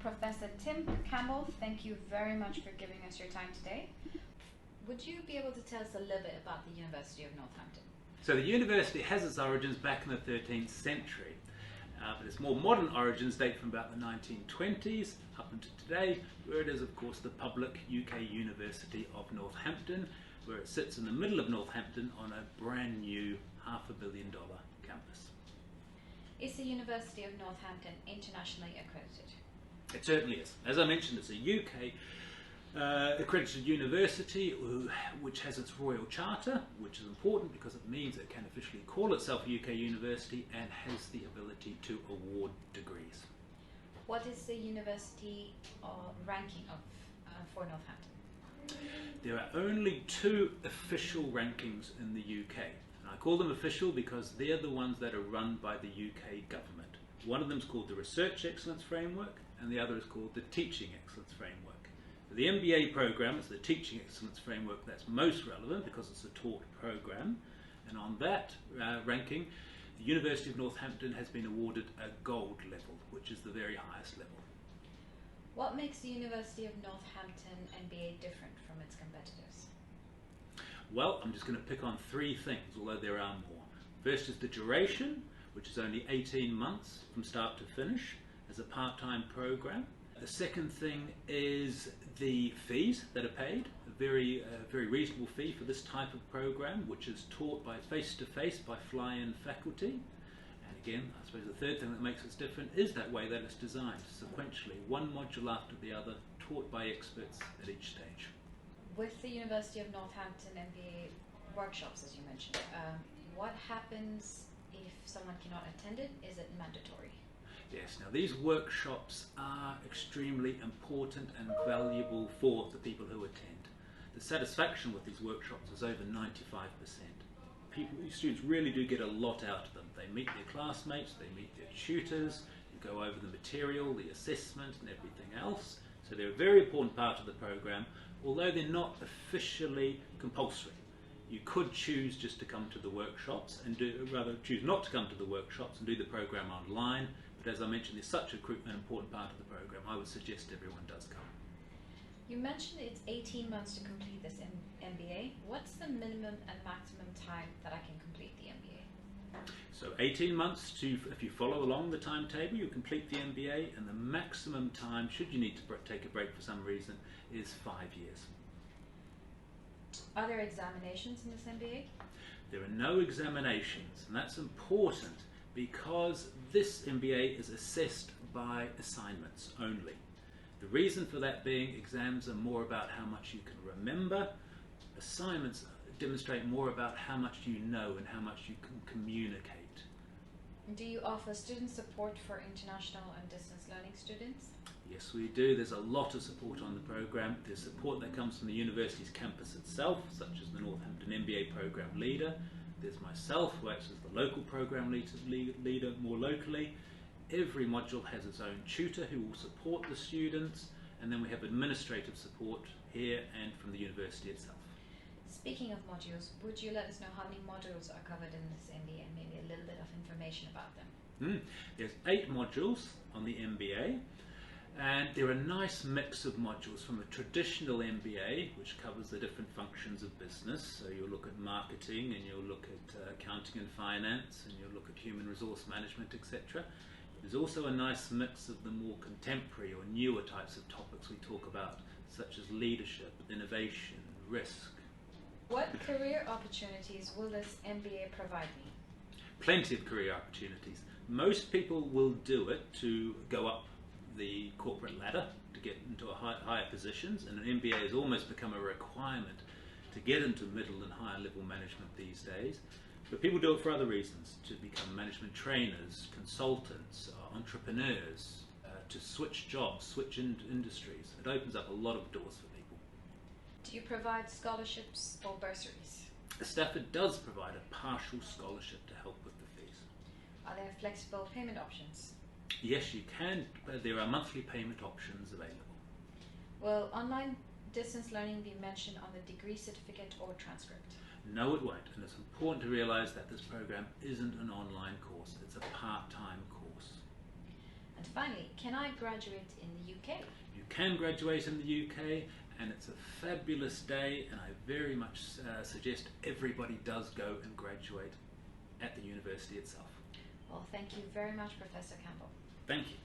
Professor Tim Campbell, thank you very much for giving us your time today. Would you be able to tell us a little bit about the University of Northampton? So the university has its origins back in the 13th century, but its more modern origins date from about the 1920s up until today, where it is of course the public UK University of Northampton, where it sits in the middle of Northampton on a brand new $500 million campus. Is the University of Northampton internationally accredited? It certainly is. As I mentioned, it's a UK accredited university which has its royal charter, which is important because it means it can officially call itself a UK university and has the ability to award degrees. What is the university ranking for Northampton? There are only 2 official rankings in the UK. And I call them official because they're the ones that are run by the UK government. One of them is called the Research Excellence Framework and the other is called the Teaching Excellence Framework. For the MBA program, it's the Teaching Excellence Framework that's most relevant because it's a taught program. And on that ranking, the University of Northampton has been awarded a gold level, which is the very highest level. What makes the University of Northampton MBA different from its competitors? Well, I'm just going to pick on 3 things, although there are more. First is the duration, which is only 18 months from start to finish as a part-time program. The second thing is the fees that are paid, a very reasonable fee for this type of program, which is taught by face-to-face by fly-in faculty. And again, I suppose the third thing that makes it different is that way that it's designed, sequentially, one module after the other, taught by experts at each stage. With the University of Northampton MBA workshops, as you mentioned, what happens if someone cannot attend it? Is it mandatory? Yes, now these workshops are extremely important and valuable for the people who attend. The satisfaction with these workshops is over 95%. Students really do get a lot out of them. They meet their classmates, they meet their tutors, you go over the material, the assessment and everything else. So they're a very important part of the program, although they're not officially compulsory. You could choose just to come to the workshops and choose not to come to the workshops and do the program online. But as I mentioned, it's such an important part of the program, I would suggest everyone does come. You mentioned it's 18 months to complete this MBA. What's the minimum and maximum time that I can complete the MBA? So 18 months if you follow along the timetable, you complete the MBA, and the maximum time, should you need to take a break for some reason, is 5 years. Are there examinations in this MBA? There are no examinations, and that's important because this MBA is assessed by assignments only. The reason for that being exams are more about how much you can remember. Assignments demonstrate more about how much you know and how much you can communicate. Do you offer student support for international and distance learning students? Yes, we do. There's a lot of support on the program. There's support that comes from the university's campus itself, such as the Northampton MBA program leader. There's myself, who acts as the local program leader more locally. Every module has its own tutor who will support the students, and then we have administrative support here and from the university itself. Speaking of modules, would you let us know how many modules are covered in this MBA and maybe a little bit of information about them? There's 8 modules on the MBA, and they're a nice mix of modules from a traditional MBA, which covers the different functions of business. So you'll look at marketing, and you'll look at accounting and finance, and you'll look at human resource management, etc. There's also a nice mix of the more contemporary or newer types of topics we talk about, such as leadership, innovation, risk. What career opportunities will this MBA provide me? Plenty of career opportunities. Most people will do it to go up the corporate ladder to get into higher positions, and an MBA has almost become a requirement to get into middle and higher level management these days. But people do it for other reasons, to become management trainers, consultants, entrepreneurs, to switch jobs, switch industries. It opens up a lot of doors for people. Do you provide scholarships or bursaries? Stafford does provide a partial scholarship to help with the fees. Are there flexible payment options? Yes, you can, but there are monthly payment options available. Will online distance learning be mentioned on the degree certificate or transcript? No, it won't, and it's important to realise that this program isn't an online course, it's a part-time course. And finally, can I graduate in the UK? You can graduate in the UK, and it's a fabulous day, and I very much suggest everybody does go and graduate at the university itself. Well, thank you very much, Professor Campbell. Thank you.